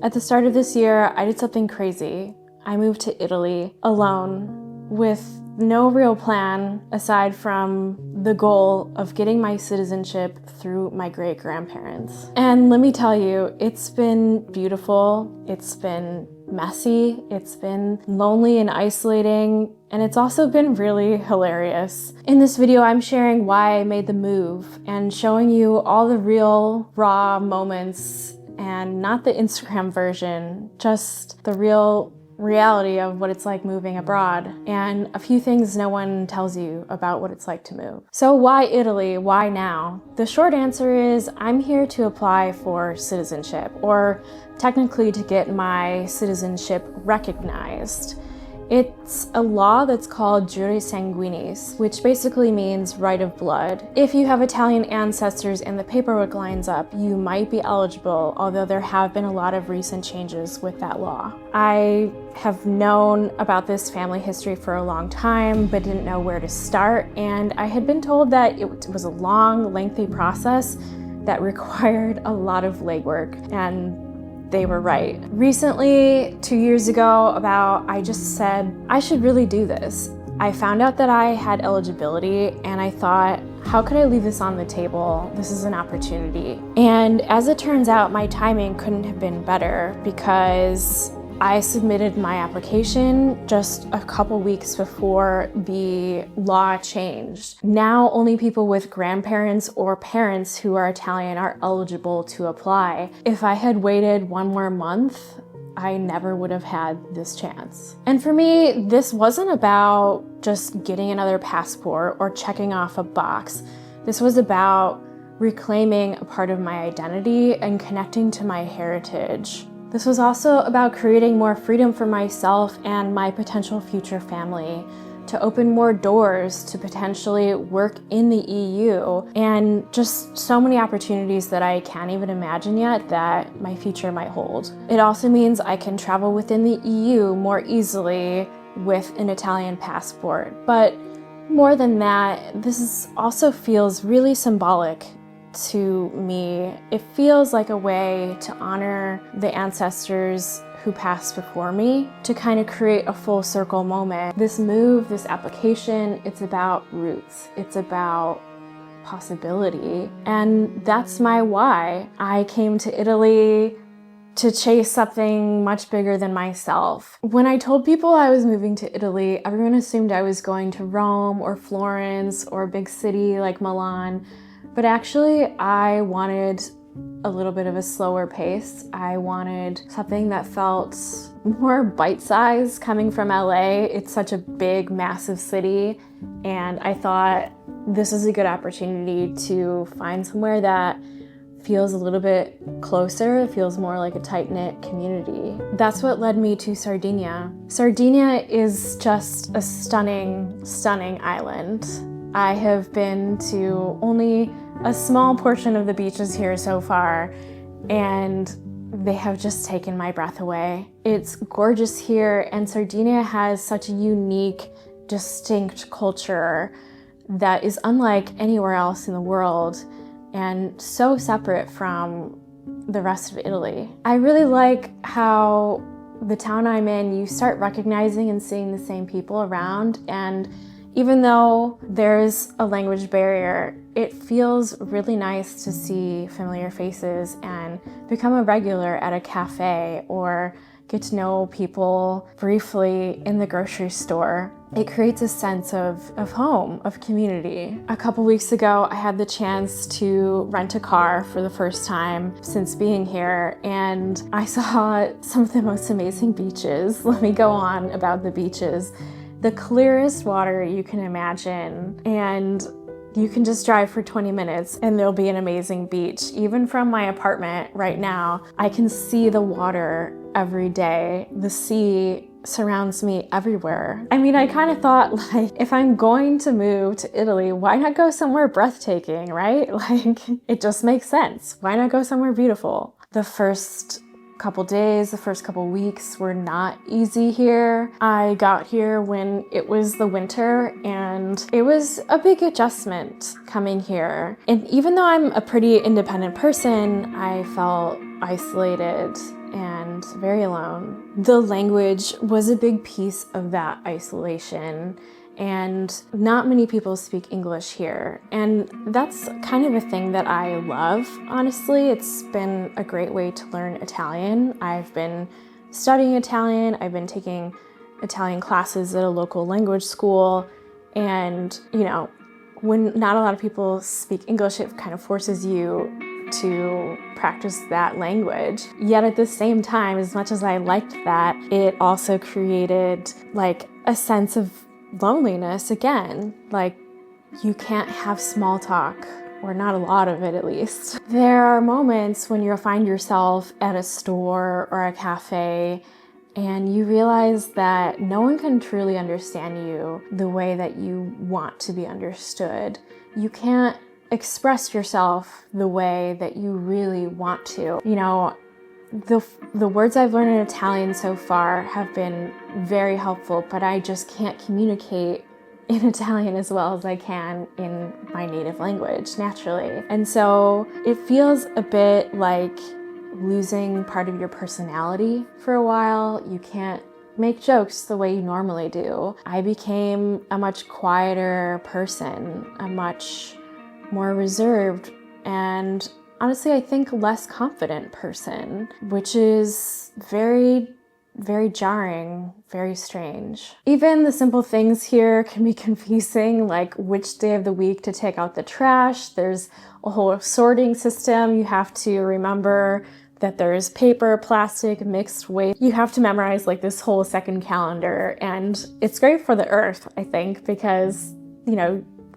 At the start of this year, I did something crazy. I moved to Italy alone with no real plan aside from the goal of getting my citizenship through my great-grandparents. And let me tell you, it's been beautiful, it's been messy, it's been lonely and isolating, and it's also been really hilarious. In this video, I'm sharing why I made the move and showing you all the real, raw moments, and not the Instagram version, just the real reality of what it's like moving abroad, and a few things no one tells you about what it's like to move. So why Italy? Why now? The short answer is I'm here to apply for citizenship, or technically to get my citizenship recognized. It's a law that's called jure sanguinis, which basically means right of blood. If you have Italian ancestors and the paperwork lines up, you might be eligible, although there have been a lot of recent changes with that law. I have known about this family history for a long time, but didn't know where to start, and I had been told that it was a long, lengthy process that required a lot of legwork, and they were right. Recently, 2 years ago, I just said, I should really do this. I found out that I had eligibility and I thought, how could I leave this on the table? This is an opportunity. And as it turns out, my timing couldn't have been better because I submitted my application just a couple weeks before the law changed. Now only people with grandparents or parents who are Italian are eligible to apply. If I had waited one more month, I never would have had this chance. And for me, this wasn't about just getting another passport or checking off a box. This was about reclaiming a part of my identity and connecting to my heritage. This was also about creating more freedom for myself and my potential future family, to open more doors to potentially work in the EU, and just so many opportunities that I can't even imagine yet that my future might hold. It also means I can travel within the EU more easily with an Italian passport. But more than that, also feels really symbolic to me. It feels like a way to honor the ancestors who passed before me, to kind of create a full circle moment. This move, this application, it's about roots. It's about possibility. And that's my why. I came to Italy to chase something much bigger than myself. When I told people I was moving to Italy, everyone assumed I was going to Rome or Florence or a big city like Milan. But actually, I wanted a little bit of a slower pace. I wanted something that felt more bite-sized coming from LA. It's such a big, massive city, and I thought this is a good opportunity to find somewhere that feels a little bit closer, feels more like a tight-knit community. That's what led me to Sardinia. Sardinia is just a stunning, stunning island. I have been to only a small portion of the beaches here so far, and they have just taken my breath away. It's gorgeous here, and Sardinia has such a unique, distinct culture that is unlike anywhere else in the world and so separate from the rest of Italy. I really like how the town I'm in, you start recognizing and seeing the same people around, and even though there's a language barrier, it feels really nice to see familiar faces and become a regular at a cafe or get to know people briefly in the grocery store. It creates a sense of home, of community. A couple weeks ago, I had the chance to rent a car for the first time since being here, and I saw some of the most amazing beaches. Let me go on about the beaches. The clearest water you can imagine, and you can just drive for 20 minutes and there'll be an amazing beach. Even from my apartment right now, I can see the water every day. The sea surrounds me everywhere. I mean, I kind of thought, like, if I'm going to move to Italy, why not go somewhere breathtaking, right? Like, it just makes sense. Why not go somewhere beautiful? The first couple days, the first couple weeks were not easy here. I got here when it was the winter, and it was a big adjustment coming here. And even though I'm a pretty independent person, I felt isolated and very alone. The language was a big piece of that isolation, and not many people speak English here. And that's kind of a thing that I love, honestly. It's been a great way to learn Italian. I've been studying Italian. I've been taking Italian classes at a local language school. And, when not a lot of people speak English, it kind of forces you to practice that language. Yet at the same time, as much as I liked that, it also created like a sense of loneliness again. Like, you can't have small talk, or not a lot of it at least. There are moments when you'll find yourself at a store or a cafe and you realize that no one can truly understand you the way that you want to be understood. You can't express yourself the way that you really want to. The words I've learned in Italian so far have been very helpful, but I just can't communicate in Italian as well as I can in my native language, naturally. And so it feels a bit like losing part of your personality for a while. You can't make jokes the way you normally do. I became a much quieter person, a much more reserved, and honestly, I think less confident person, which is very, very jarring, very strange. Even the simple things here can be confusing, like which day of the week to take out the trash. There's a whole sorting system. You have to remember that there's paper, plastic, mixed waste. You have to memorize like this whole second calendar, and it's great for the earth, I think, because,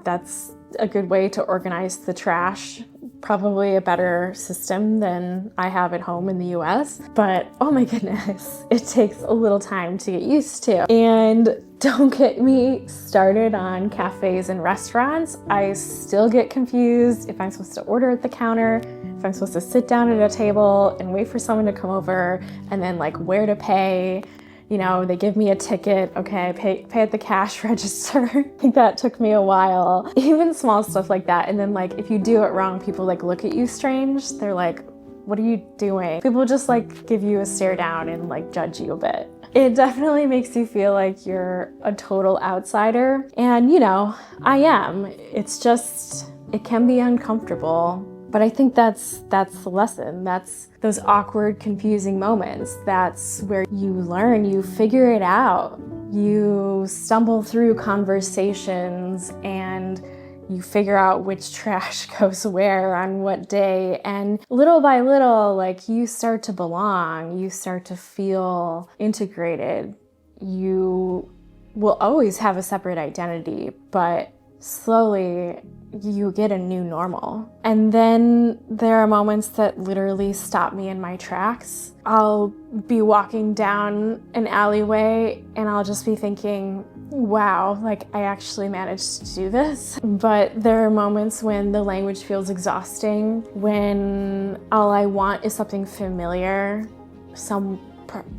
that's a good way to organize the trash. Probably a better system than I have at home in the US, but oh my goodness, it takes a little time to get used to. And don't get me started on cafes and restaurants. I still get confused if I'm supposed to order at the counter, if I'm supposed to sit down at a table and wait for someone to come over, and then like where to pay. They give me a ticket, okay, pay at the cash register. I think that took me a while. Even small stuff like that. And then like, if you do it wrong, people like look at you strange. They're like, what are you doing? People just like give you a stare down and like judge you a bit. It definitely makes you feel like you're a total outsider. And I am. It's just, it can be uncomfortable. But I think that's the lesson. That's those awkward, confusing moments. That's where you learn, you figure it out. You stumble through conversations and you figure out which trash goes where on what day. And little by little, like, you start to belong. You start to feel integrated. You will always have a separate identity, but slowly you get a new normal. And then there are moments that literally stop me in my tracks. I'll be walking down an alleyway and I'll just be thinking, wow, like I actually managed to do this. But there are moments when the language feels exhausting, when all I want is something familiar, some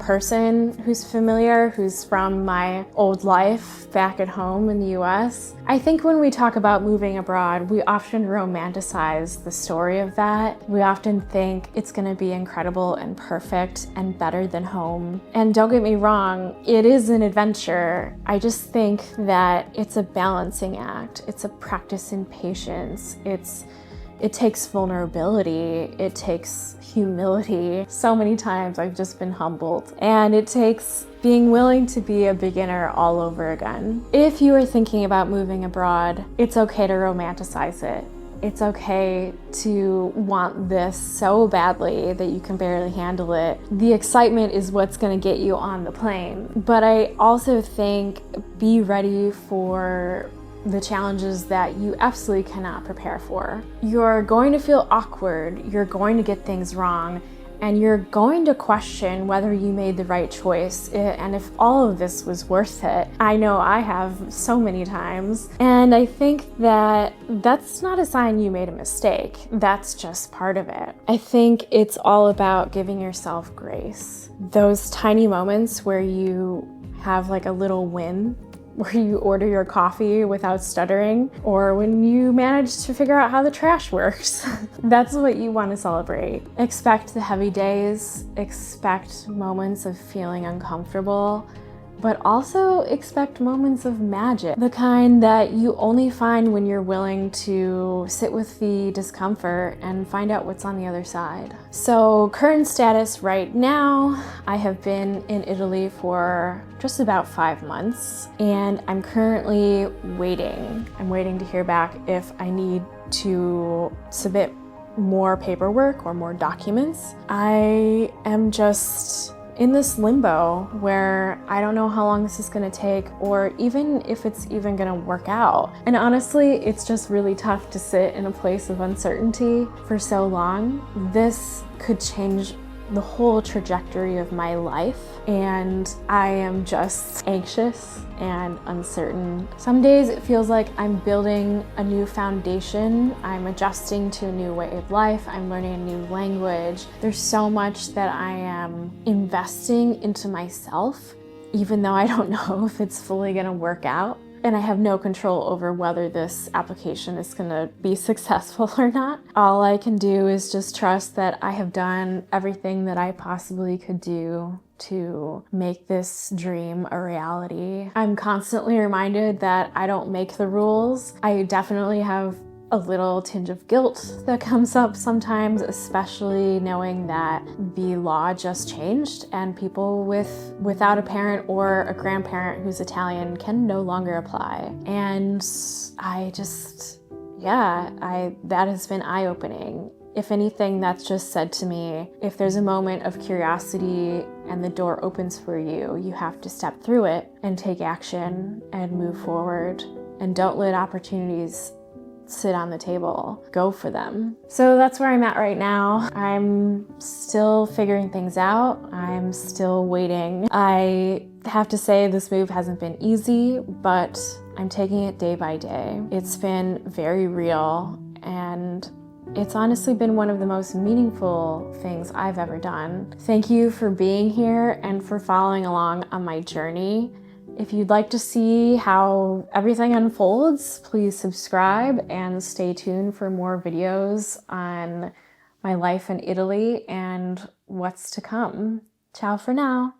person who's familiar, who's from my old life back at home in the US. I think when we talk about moving abroad, we often romanticize the story of that. We often think it's gonna be incredible and perfect and better than home. And don't get me wrong, it is an adventure. I just think that it's a balancing act. It's a practice in patience. It takes vulnerability, it takes humility. So many times I've just been humbled. And it takes being willing to be a beginner all over again. If you are thinking about moving abroad, it's okay to romanticize it. It's okay to want this so badly that you can barely handle it. The excitement is what's gonna get you on the plane. But I also think be ready for the challenges that you absolutely cannot prepare for. You're going to feel awkward, you're going to get things wrong, and you're going to question whether you made the right choice and if all of this was worth it. I know I have so many times. And I think that that's not a sign you made a mistake. That's just part of it. I think it's all about giving yourself grace. Those tiny moments where you have like a little win where you order your coffee without stuttering, or when you manage to figure out how the trash works. That's what you want to celebrate. Expect the heavy days, expect moments of feeling uncomfortable, but also expect moments of magic, the kind that you only find when you're willing to sit with the discomfort and find out what's on the other side. So current status right now, I have been in Italy for just about 5 months, and I'm currently waiting. I'm waiting to hear back if I need to submit more paperwork or more documents. I am just in this limbo where I don't know how long this is gonna take, or even if it's even gonna work out. And honestly, it's just really tough to sit in a place of uncertainty for so long. This could change the whole trajectory of my life, and I am just anxious and uncertain. Some days it feels like I'm building a new foundation. I'm adjusting to a new way of life. I'm learning a new language. There's so much that I am investing into myself, even though I don't know if it's fully gonna work out. And I have no control over whether this application is gonna be successful or not. All I can do is just trust that I have done everything that I possibly could do to make this dream a reality. I'm constantly reminded that I don't make the rules. I definitely have a little tinge of guilt that comes up sometimes, especially knowing that the law just changed and people without a parent or a grandparent who's Italian can no longer apply. And that has been eye-opening. If anything, that's just said to me, if there's a moment of curiosity and the door opens for you, you have to step through it and take action and move forward, and don't let opportunities sit on the table. Go for them. So that's where I'm at right now. I'm still figuring things out. I'm still waiting. I have to say this move hasn't been easy, but I'm taking it day by day. It's been very real, and it's honestly been one of the most meaningful things I've ever done. Thank you for being here and for following along on my journey. If you'd like to see how everything unfolds, please subscribe and stay tuned for more videos on my life in Italy and what's to come. Ciao for now.